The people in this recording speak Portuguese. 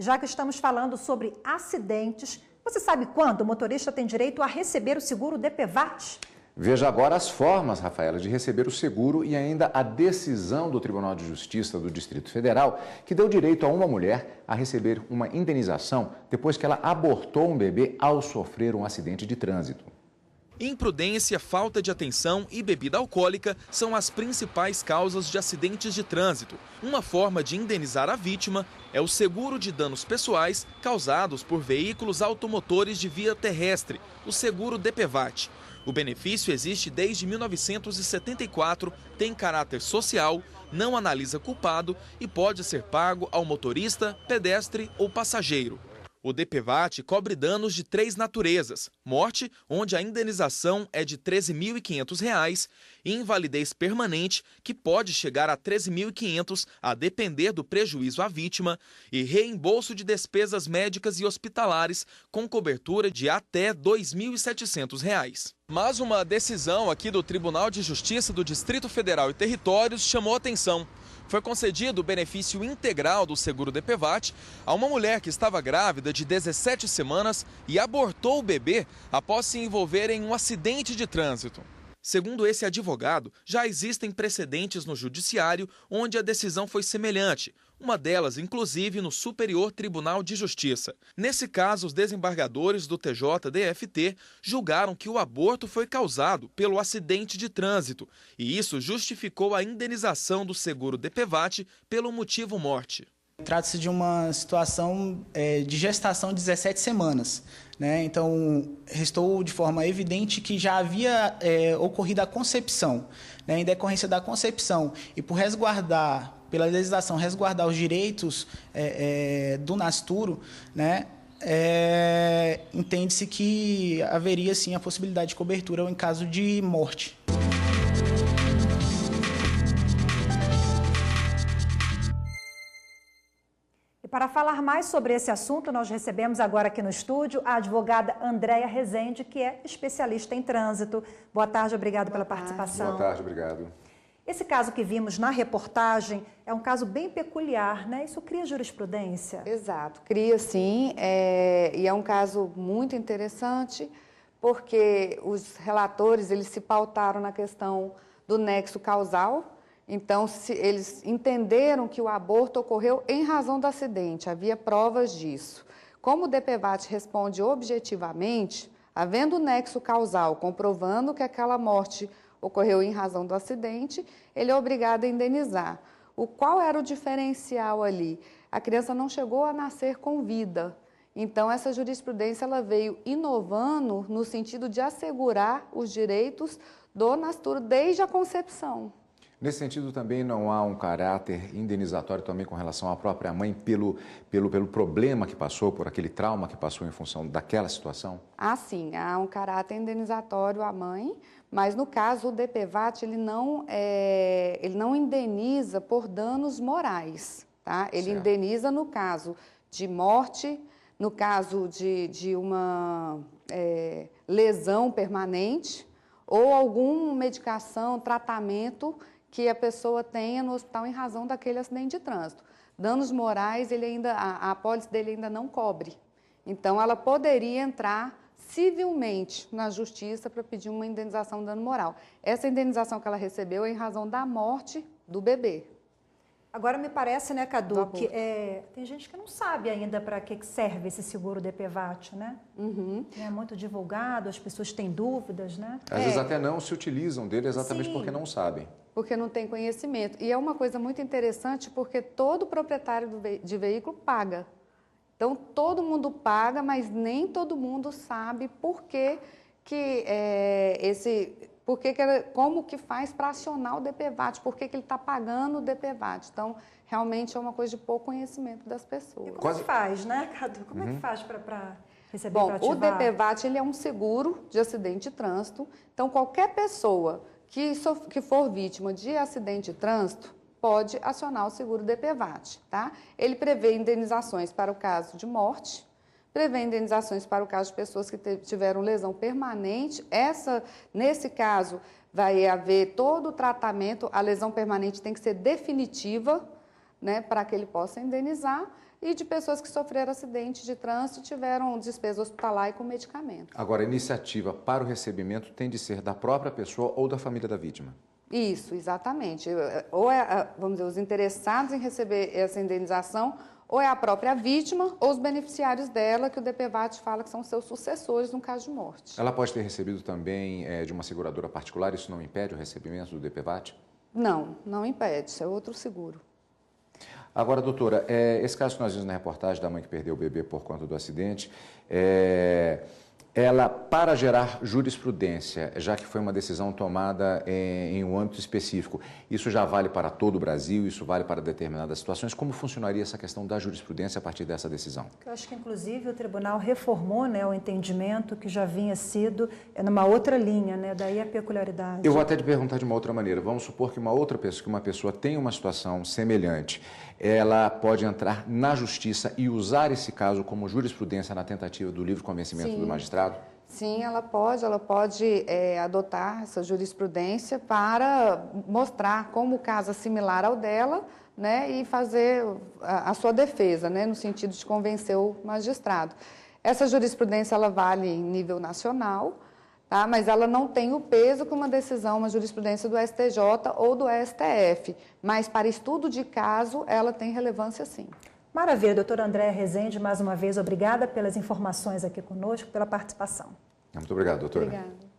Já que estamos falando sobre acidentes, você sabe quando o motorista tem direito a receber o seguro DPVAT? Veja agora as formas, Rafaela, de receber o seguro e ainda a decisão do Tribunal de Justiça do Distrito Federal, que deu direito a uma mulher a receber uma indenização depois que ela abortou um bebê ao sofrer um acidente de trânsito. Imprudência, falta de atenção e bebida alcoólica são as principais causas de acidentes de trânsito. Uma forma de indenizar a vítima é o seguro de danos pessoais causados por veículos automotores de via terrestre, o seguro DPVAT. O benefício existe desde 1974, tem caráter social, não analisa culpado e pode ser pago ao motorista, pedestre ou passageiro. O DPVAT cobre danos de 3 naturezas: morte, onde a indenização é de R$ 13.500, e invalidez permanente, que pode chegar a R$ 13.500, a depender do prejuízo à vítima, e reembolso de despesas médicas e hospitalares, com cobertura de até R$ 2.700. Mas uma decisão aqui do Tribunal de Justiça do Distrito Federal e Territórios chamou atenção. Foi concedido o benefício integral do seguro DPVAT a uma mulher que estava grávida de 17 semanas e abortou o bebê após se envolver em um acidente de trânsito. Segundo esse advogado, já existem precedentes no judiciário onde a decisão foi semelhante, uma delas, inclusive, no Superior Tribunal de Justiça. Nesse caso, os desembargadores do TJDFT julgaram que o aborto foi causado pelo acidente de trânsito, e isso justificou a indenização do seguro DPVAT pelo motivo morte. Trata-se de uma situação de gestação de 17 semanas. Né? Então, restou de forma evidente que já havia ocorrido a concepção. Né? Em decorrência da concepção e por resguardar, pela legislação, resguardar os direitos do nascituro, né? Entende-se que haveria, sim, a possibilidade de cobertura em caso de morte. Para falar mais sobre esse assunto, nós recebemos agora aqui no estúdio a advogada Andréia Rezende, que é especialista em trânsito. Boa tarde, obrigado pela participação. Boa tarde, obrigado. Esse caso que vimos na reportagem é um caso bem peculiar, né? Isso cria jurisprudência? Exato, cria sim, e é um caso muito interessante, porque os relatores eles se pautaram na questão do nexo causal. Então, eles entenderam que o aborto ocorreu em razão do acidente, havia provas disso. Como o DPVAT responde objetivamente, havendo nexo causal, comprovando que aquela morte ocorreu em razão do acidente, ele é obrigado a indenizar. Qual era o diferencial ali? A criança não chegou a nascer com vida. Então, essa jurisprudência ela veio inovando no sentido de assegurar os direitos do nascituro desde a concepção. Nesse sentido, também não há um caráter indenizatório também com relação à própria mãe pelo problema que passou, por aquele trauma que passou em função daquela situação? Ah, sim, há um caráter indenizatório à mãe, mas no caso o DPVAT ele não indeniza por danos morais, tá? Ele indeniza no caso de morte, no caso de uma lesão permanente ou alguma medicação, tratamento que a pessoa tenha no hospital em razão daquele acidente de trânsito. Danos morais, a apólice dele ainda não cobre. Então, ela poderia entrar civilmente na justiça para pedir uma indenização de dano moral. Essa indenização que ela recebeu é em razão da morte do bebê. Agora, me parece, né, Cadu, que tem gente que não sabe ainda para que serve esse seguro DPVAT, né? Uhum. É muito divulgado, as pessoas têm dúvidas, né? Às vezes até não se utilizam dele exatamente porque não sabem. Porque não tem conhecimento. E é uma coisa muito interessante porque todo proprietário de veículo paga. Então, todo mundo paga, mas nem todo mundo sabe por que como que faz para acionar o DPVAT, por que ele está pagando o DPVAT. Então, realmente é uma coisa de pouco conhecimento das pessoas. E como é que faz, né, Cadu? Como é que faz para receber, Bom, para ativar? o DPVAT ele é um seguro de acidente de trânsito. Então, qualquer pessoa que for vítima de acidente de trânsito pode acionar o seguro DPVAT, tá? Ele prevê indenizações para o caso de morte, prevê indenizações para o caso de pessoas que tiveram lesão permanente. Nesse caso, vai haver todo o tratamento, a lesão permanente tem que ser definitiva, né, para que ele possa indenizar. e de pessoas que sofreram acidente de trânsito e tiveram despesa hospitalar e com medicamento. Agora, a iniciativa para o recebimento tem de ser da própria pessoa ou da família da vítima? Isso, exatamente. Ou vamos dizer, os interessados em receber essa indenização, ou é a própria vítima ou os beneficiários dela, que o DPVAT fala que são seus sucessores no caso de morte. Ela pode ter recebido também de uma seguradora particular, isso não impede o recebimento do DPVAT? Não, não impede, isso é outro seguro. Agora, doutora, esse caso que nós vimos na reportagem da mãe que perdeu o bebê por conta do acidente, ela, para gerar jurisprudência, já que foi uma decisão tomada em um âmbito específico, isso já vale para todo o Brasil, isso vale para determinadas situações, como funcionaria essa questão da jurisprudência a partir dessa decisão? Eu acho que, inclusive, o tribunal reformou, né, o entendimento que já vinha sido numa outra linha, né, daí a peculiaridade. Eu vou até te perguntar de uma outra maneira. Vamos supor que uma pessoa tem uma situação semelhante, ela pode entrar na justiça e usar esse caso como jurisprudência na tentativa do livre convencimento do magistrado? Sim, ela pode adotar essa jurisprudência para mostrar como o caso é similar ao dela, né, e fazer a sua defesa, né, no sentido de convencer o magistrado. Essa jurisprudência ela vale em nível nacional, tá, mas ela não tem o peso que uma decisão, uma jurisprudência do STJ ou do STF, mas para estudo de caso ela tem relevância sim. Maravilha, doutora Andréa Rezende, mais uma vez, obrigada pelas informações aqui conosco, pela participação. Muito obrigado, doutora. Obrigada.